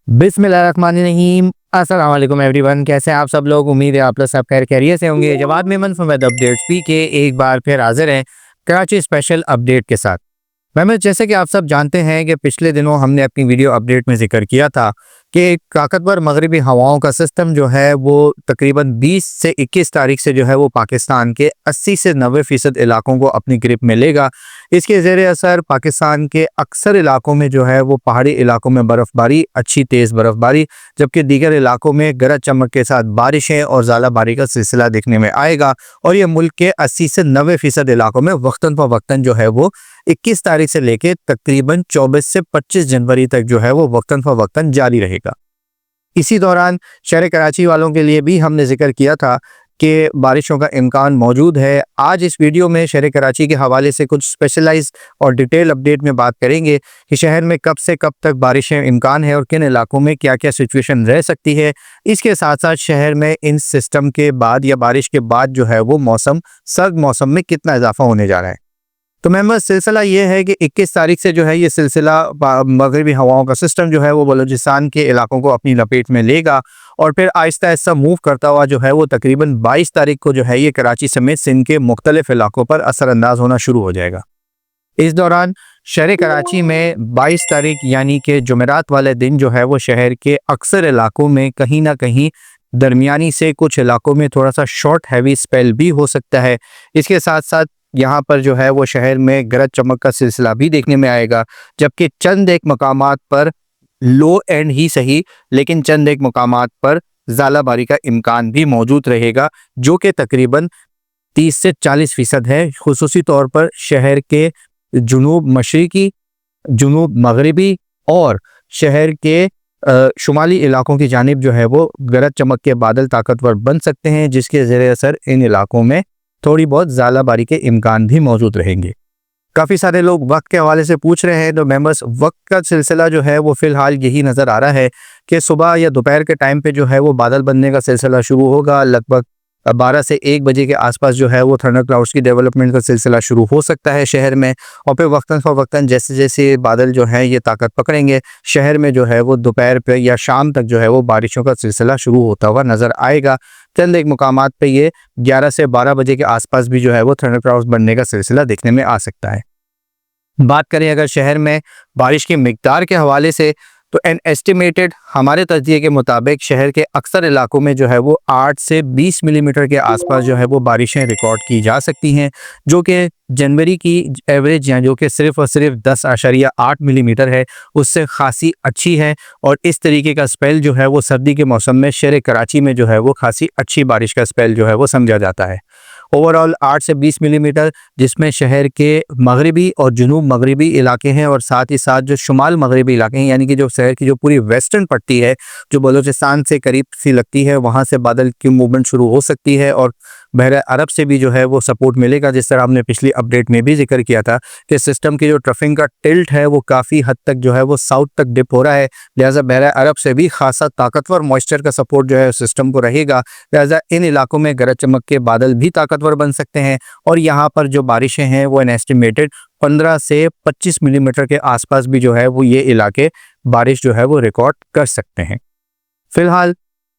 बिस्मिल्लाहिर्रहमानिर्रहीम। अस्सलाम वालेकुम एवरीवन, कैसे हैं आप सब लोग। उम्मीद है आप लोग सब खैर खैरियत से होंगे। जवाद मेमन फॉर अपडेट्स पी के एक बार फिर हाजिर हैं कराची स्पेशल अपडेट के साथ। महमद, जैसे कि आप सब जानते हैं कि पिछले दिनों हमने अपनी वीडियो अपडेट में जिक्र किया था कि ताकतवर मगरबी हवाओं का सिस्टम जो है वो तकरीबन 20 से 21 तारीख से जो है वो पाकिस्तान के 80 से 90% इलाकों को अपनी ग्रिप में लेगा। इसके ज़ेरे असर पाकिस्तान के अक्सर इलाकों में जो है वो पहाड़ी इलाकों में बर्फ़बारी, अच्छी तेज़ बर्फ़बारी, जबकि दीगर इलाकों में गरज चमक के साथ बारिशें और ज़ालाबारी का सिलसिला देखने में आएगा। और ये मुल्क के 80 से 90% इलाकों में वक्तन फ़वक्तन जो है वो 21 तारीख से लेके तकरीबन 24 से 25 जनवरी तक जो है वो वक्तन फ़वक्तन जारी रहेगा। इसी दौरान शहर कराची वालों के लिए भी हमने जिक्र किया था कि बारिशों का इम्कान मौजूद है। आज इस वीडियो में शहर कराची के हवाले से कुछ स्पेशलाइज्ड और डिटेल अपडेट में बात करेंगे कि शहर में कब से कब तक बारिशें इम्कान है और किन इलाकों में क्या क्या सिचुएशन रह सकती है। इसके साथ साथ शहर में इन सिस्टम के बाद या बारिश के बाद जो है वो सर्द मौसम में कितना इजाफा होने जा रहा है। तो मेंबर, सिलसिला ये है कि 21 तारीख से जो है ये सिलसिला मगरबी हवाओं का सिस्टम जो है वो बलूचिस्तान के इलाकों को अपनी लपेट में लेगा और फिर आहिस्ता आहिस्ता मूव करता हुआ जो है वो तकरीबन 22 तारीख को जो है ये कराची समेत सिंध के मुख्तलिफ इलाकों पर असरअंदाज होना शुरू हो जाएगा। इस दौरान शहर कराची में 22 तारीख यानी कि जुमेरात वाले दिन जो है वो शहर के अक्सर इलाकों में कहीं ना कहीं दरमियानी से कुछ इलाकों में थोड़ा सा शॉर्ट हैवी स्पेल भी हो सकता है। इसके साथ साथ यहाँ पर जो है वो शहर में गरज चमक का सिलसिला भी देखने में आएगा, जबकि चंद एक मकामात पर लो एंड ही सही लेकिन चंद एक मकामात पर ज़ालाबारी का इम्कान भी मौजूद रहेगा, जो कि तकरीबन 30 से 40% है। खुसूसी तौर पर शहर के जुनूब मशरिकी, जुनूब मगरिबी और शहर के शुमाली इलाकों की जानिब जो है वो गरज चमक के बादल ताकतवर बन सकते हैं, जिसके ज़ेरे असर इन इलाकों में थोड़ी बहुत ज़ालाबारी के इम्कान भी मौजूद रहेंगे। काफ़ी सारे लोग वक्त के हवाले से पूछ रहे हैं, तो मेंबर्स, वक्त का सिलसिला जो है वो फ़िलहाल यही नज़र आ रहा है कि सुबह या दोपहर के टाइम पे जो है वो बादल बनने का सिलसिला शुरू होगा। लगभग 12 से 1 बजे के आसपास जो है वो थंडर क्लाउड्स की डेवलपमेंट का सिलसिला शुरू हो सकता है शहर में। और फिर वक्तन फ़वक्तन जैसे जैसे बादल जो हैं ये ताकत पकड़ेंगे, शहर में जो है वो दोपहर पे या शाम तक जो है वो बारिशों का सिलसिला शुरू होता हुआ नज़र आएगा। चंद एक मुकामात पे ये 11 से 12 बजे के आसपास भी जो है वो थंडर क्लाउड्स बनने का सिलसिला देखने में आ सकता है। बात करें अगर शहर में बारिश की मिकदार के हवाले से, तो एन एस्टिमेटेड हमारे तजज़िये के मुताबिक शहर के अक्सर इलाकों में जो है वो 8 से 20 मिलीमीटर के आसपास जो है वो बारिशें रिकॉर्ड की जा सकती हैं, जो कि जनवरी की एवरेज या जो कि सिर्फ और सिर्फ 10.8 मिलीमीटर है उससे खासी अच्छी है। और इस तरीके का स्पेल जो है वो सर्दी के मौसम में शहर कराची में जो है वो खासी अच्छी बारिश का स्पेल जो है वो समझा जाता है। ओवरऑल 8 से 20 मिलीमीटर, जिसमें शहर के मगरिबी और जुनूब मगरिबी इलाके हैं और साथ ही साथ जो शुमाल मगरिबी इलाके हैं, यानी कि जो शहर की जो पूरी वेस्टर्न पट्टी है जो बलूचिस्तान से करीब सी लगती है, वहाँ से बादल की मूवमेंट शुरू हो सकती है और बहरा अरब से भी जो है वो सपोर्ट मिलेगा। जिस तरह हमने पिछली अपडेट में भी जिक्र किया था कि सिस्टम की जो ट्रफिंग का टिल्ट है वो काफ़ी हद तक जो है वो साउथ तक डिप हो रहा है, लिहाजा बहरा अरब से भी खासा ताकतवर मॉइस्चर का सपोर्ट जो है सिस्टम को रहेगा। लिहाजा इन इलाकों में गरज चमक के बादल भी ताकतवर बन सकते हैं और यहाँ पर जो बारिशें हैं वो एस्टिमेटेड 15 से 25 मिलीमीटर के आसपास भी जो है वो ये इलाके बारिश जो है वो रिकॉर्ड कर सकते हैं। फिलहाल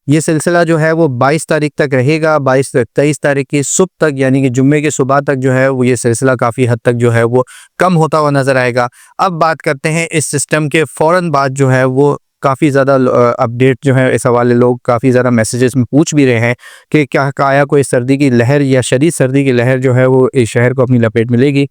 ये सिलसिला जो है वो 22 तारीख तक रहेगा। 22 से 23 तारीख की सुबह तक, यानी कि जुम्मे की सुबह तक जो है वो ये सिलसिला काफ़ी हद तक जो है वो कम होता हुआ नज़र आएगा। अब बात करते हैं इस सिस्टम के फ़ौरन बाद जो है वो काफ़ी ज़्यादा अपडेट जो है इस हवाले लोग काफ़ी ज़्यादा मैसेजेस में पूछ भी रहे हैं कि क्या काया कोई सर्दी की लहर या शदीद सर्दी की लहर जो है वो इस शहर को अपनी लपेट में लेगी।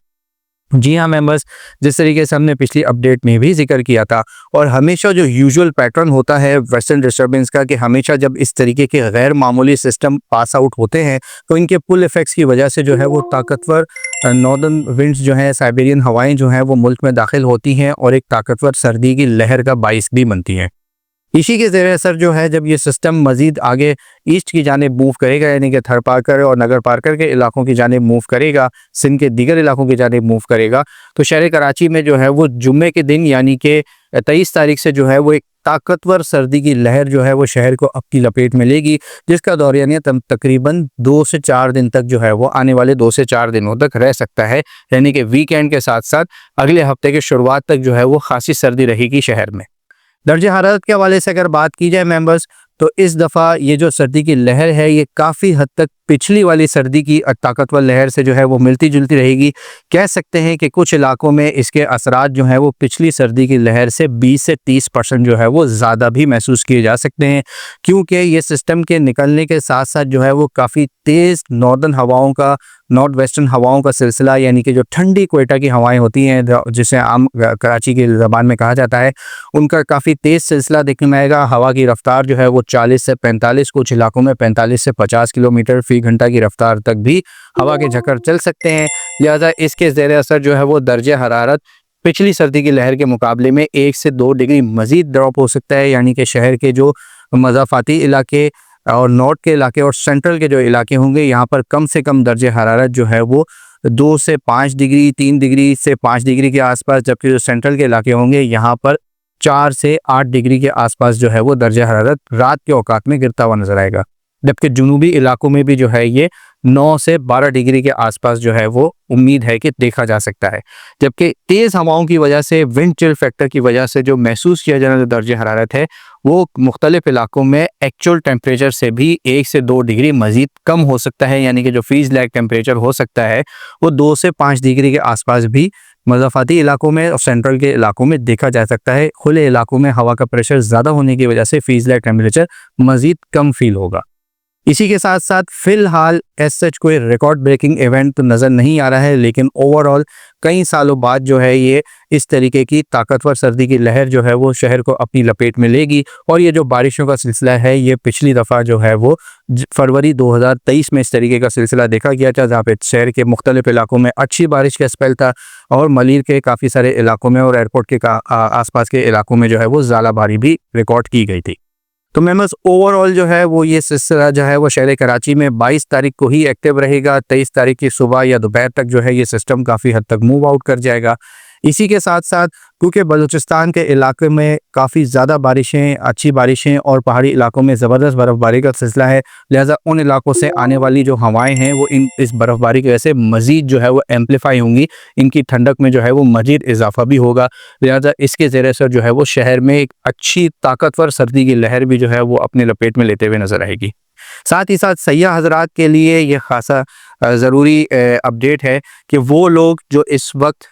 जी हाँ मेंबर्स, जिस तरीके से हमने पिछली अपडेट में भी जिक्र किया था और हमेशा जो यूजुअल पैटर्न होता है वेस्टर्न डिस्टर्बेंस का कि हमेशा जब इस तरीके के गैर मामूली सिस्टम पास आउट होते हैं तो इनके पुल इफ़ेक्ट्स की वजह से जो है वो ताकतवर नॉर्दर्न विंड्स जो हैं, साइबेरियन हवाएं जो हैं वो मुल्क में दाखिल होती हैं और एक ताकतवर सर्दी की लहर का बाइस भी बनती हैं। इसी के ज़ेरे असर जो है जब ये सिस्टम मज़ीद आगे ईस्ट की जानिब मूव करेगा, यानी कि थर पारकर और नगर पारकर के इलाकों की जानिब मूव करेगा, सिंध के दीगर इलाकों की जानिब मूव करेगा, तो शहर कराची में जो है वो जुम्मे के दिन यानी कि 23 तारीख से जो है वो एक ताकतवर सर्दी की लहर जो है वो शहर को अपनी लपेट में लेगी, जिसका दौरानिया तकरीबन 2 से 4 दिन तक जो है वो आने वाले 2 से 4 दिनों तक रह सकता है। यानी कि वीकेंड के साथ साथ अगले हफ्ते के शुरुआत तक जो है वो खासी सर्दी रहेगी शहर में। दर्जे हरारत के हवाले से अगर बात की जाए मेंबर्स, तो इस दफ़ा ये जो सर्दी की लहर है ये काफ़ी हद तक पिछली वाली सर्दी की ताकतवर लहर से जो है वो मिलती जुलती रहेगी। कह सकते हैं कि कुछ इलाकों में इसके असरात जो है वो पिछली सर्दी की लहर से 20 से 30% जो है वो ज़्यादा भी महसूस किए जा सकते हैं, क्योंकि ये सिस्टम के निकलने के साथ साथ जो है वो काफ़ी तेज़ नॉर्थ वेस्टर्न हवाओं का सिलसिला, यानी कि जो ठंडी क्वेटा की हवाएं होती हैं जिसे आम कराची की ज़बान में कहा जाता है, उनका काफ़ी तेज़ सिलसिला देखने में आएगा। हवा की रफ्तार जो है वो 40 से 45, कुछ इलाकों में 45 से 50 किलोमीटर फ़ी घंटा की रफ्तार तक भी हवा के झक्कर चल सकते हैं। लिहाजा इसके ज़ेर असर जो है वो दर्जे हरारत पिछली सर्दी की लहर के मुकाबले में 1 से 2 डिग्री मज़ीद ड्रॉप हो सकता है, यानी कि शहर के जो मज़ाफ़ाती इलाके और नॉर्थ के इलाके और सेंट्रल के जो इलाके होंगे, यहाँ पर कम से कम दर्जे हरारत जो है वो 2 से 5 डिग्री, 3 डिग्री से 5 डिग्री के आसपास, जबकि जो सेंट्रल के इलाके होंगे यहाँ पर 4 से 8 डिग्री के आसपास जो है वो दर्जा हरारत रात के औकात में गिरता हुआ नजर आएगा। जबकि जुनूबी इलाकों में भी जो है ये 9 से 12 डिग्री के आसपास जो है वो उम्मीद है कि देखा जा सकता है। जबकि तेज़ हवाओं की वजह से, विंड चिल फैक्टर की वजह से जो महसूस किया जाने वाला दर्जा हरारत है वो मुख्तलिफ इलाकों में एक्चुअल टेम्परेचर से भी 1 से 2 डिग्री मज़ीद कम हो सकता है, यानी कि जो फीस लैग टेम्परेचर हो सकता है वो 2 से 5 डिग्री के आसपास भी मज़ाफ़ाती इलाकों में और सेंट्रल के इलाकों में देखा जा सकता है। खुले इलाकों में हवा का प्रेशर ज़्यादा होने की वजह से फीस लैग टेम्परेचर मज़ीद कम फील होगा। इसी के साथ साथ फ़िलहाल एज सच कोई रिकॉर्ड ब्रेकिंग इवेंट तो नज़र नहीं आ रहा है, लेकिन ओवरऑल कई सालों बाद जो है ये इस तरीके की ताकतवर सर्दी की लहर जो है वो शहर को अपनी लपेट में लेगी। और ये जो बारिशों का सिलसिला है ये पिछली दफ़ा जो है वो फरवरी 2023 में इस तरीके का सिलसिला देखा गया था, जहाँ पे शहर के मुख्तलिफ इलाकों में अच्छी बारिश का स्पेल था और मलीर के काफ़ी सारे इलाकों में और एयरपोर्ट के आसपास के इलाकों में जो है वो ज़्यादाबारी भी रिकॉर्ड की गई थी। तो मेंबर्स, ओवरऑल जो है वो ये सिलसिला जो है वो शहर कराची में 22 तारीख को ही एक्टिव रहेगा। 23 तारीख की सुबह या दोपहर तक जो है ये सिस्टम काफ़ी हद तक मूव आउट कर जाएगा। इसी के साथ साथ क्योंकि बलूचिस्तान के इलाके में काफ़ी ज़्यादा बारिशें, अच्छी बारिशें और पहाड़ी इलाकों में ज़बरदस्त बर्फ़बारी का सिलसिला है, लिहाजा उन इलाकों से आने वाली जो हवाएं हैं वो इस बर्फ़बारी की वजह से मज़ीद जो है वो एम्पलीफाई होंगी, इनकी ठंडक में जो है वो मज़ीद इजाफा भी होगा। लिहाजा इसके ज़ेर असर जो है वो शहर में एक अच्छी ताकतवर सर्दी की लहर भी जो है वो अपने लपेट में लेते हुए नज़र आएगी। साथ ही साथ सयाह हज़रात के लिए ये खासा ज़रूरी अपडेट है कि वो लोग जो इस वक्त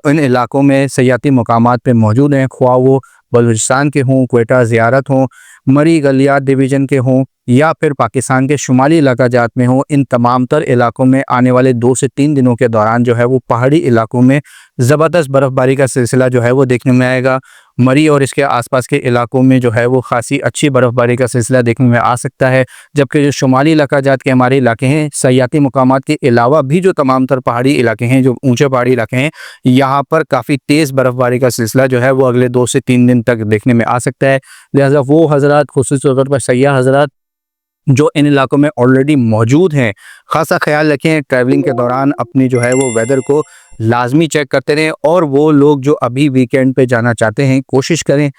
इन इलाकों में सयाती मकामात पे मौजूद हैं, ख्वाह वो बलूचिस्तान के हों, क्वेटा ज़ियारत हों, मरी गलियात डिवीज़न के हों या फिर पाकिस्तान के शुमाली इलाका जात में हों, इन तमाम तर इलाकों में आने वाले 2 से 3 दिनों के दौरान जो है वो पहाड़ी इलाकों में ज़बरदस्त बर्फ़बारी का सिलसिला जो है वो देखने में आएगा। मरी और इसके आसपास के इलाकों में जो है वो खासी अच्छी बर्फ़बारी का सिलसिला देखने में आ सकता है, जबकि जो शुमाली इलाका जात के हमारे इलाके हैं, सयाती मकामात के अलावा भी जो तमाम तर पहाड़ी इलाके हैं, जो ऊंचे पहाड़ी इलाके हैं, यहाँ पर काफ़ी तेज़ बर्फ़बारी का सिलसिला जो है वो अगले 2 से 3 दिन तक देखने में आ सकता है। लिहाजा वो हज़रात, ख़ुसूसी तौर पर सयाह हज़रात जो इन इलाकों में ऑलरेडी मौजूद हैं, ख़ासा ख्याल रखें, ट्रैवलिंग के दौरान अपनी जो है वो वेदर को लाजमी चेक करते रहें। और वो लोग जो अभी वीकेंड पे जाना चाहते हैं, कोशिश करें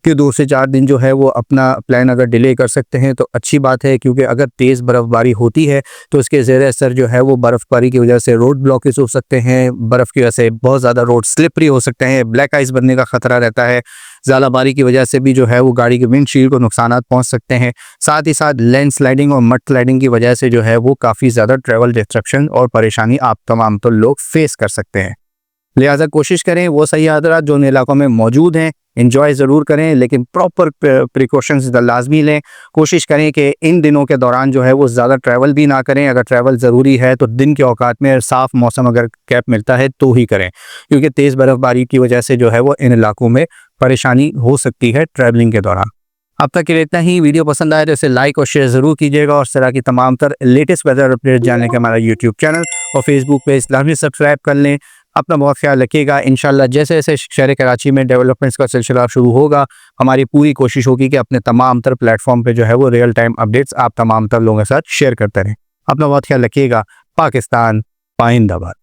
कि 2 से 4 दिन जो है वो अपना प्लान अगर डिले कर सकते हैं तो अच्छी बात है, क्योंकि अगर तेज़ बर्फ़बारी होती है तो इसके ज़ेर असर जो है वो बर्फ़बारी की वजह से रोड ब्लॉकेज हो सकते हैं, बर्फ़ की वजह से बहुत ज़्यादा रोड स्लिपरी हो सकते हैं, ब्लैक आइस बनने का ख़तरा रहता है, ज़्यादाबारी की वजह से भी जो है वो गाड़ी के विंडशील्ड को नुकसानात पहुँच सकते हैं। साथ ही साथ लैंडस्लाइडिंग और मड स्लाइडिंग की वजह से जो है वो काफ़ी ज़्यादा ट्रैवल डिस्ट्रप्शन और परेशानी आप तमाम तो लोग फेस कर सकते हैं। लिहाजा कोशिश करें वो सयाह हज़रात जो उन इलाकों में मौजूद हैं एंजॉय ज़रूर करें, लेकिन प्रॉपर प्रिकॉशंस लाजमी लें। कोशिश करें कि इन दिनों के दौरान जो है वो ज़्यादा ट्रैवल भी ना करें। अगर ट्रैवल ज़रूरी है तो दिन के औकात में साफ़ मौसम अगर कैप मिलता है तो ही करें, क्योंकि तेज़ बर्फ़बारी की वजह से जो है वो इन इलाकों में परेशानी हो सकती है ट्रैवलिंग के दौरान। अब तक के लिए इतना ही। वीडियो पसंद आए तो इसे लाइक और शेयर ज़रूर कीजिएगा और इस तरह की तमाम तर लेटेस्ट वेदर अपडेट जानने के हमारा यूट्यूब चैनल और फेसबुक पेज लाजमी सब्सक्राइब कर लें। अपना बहुत ख्याल रखिएगा। इंशाल्लाह जैसे जैसे शहर कराची में डेवलपमेंट्स का सिलसिला शुरू होगा, हमारी पूरी कोशिश होगी कि अपने तमाम तर प्लेटफॉर्म पे जो है वो रियल टाइम अपडेट्स आप तमाम तर लोगों के साथ शेयर करते रहें। अपना बहुत ख्याल रखिएगा। पाकिस्तान पाइंदाबाद।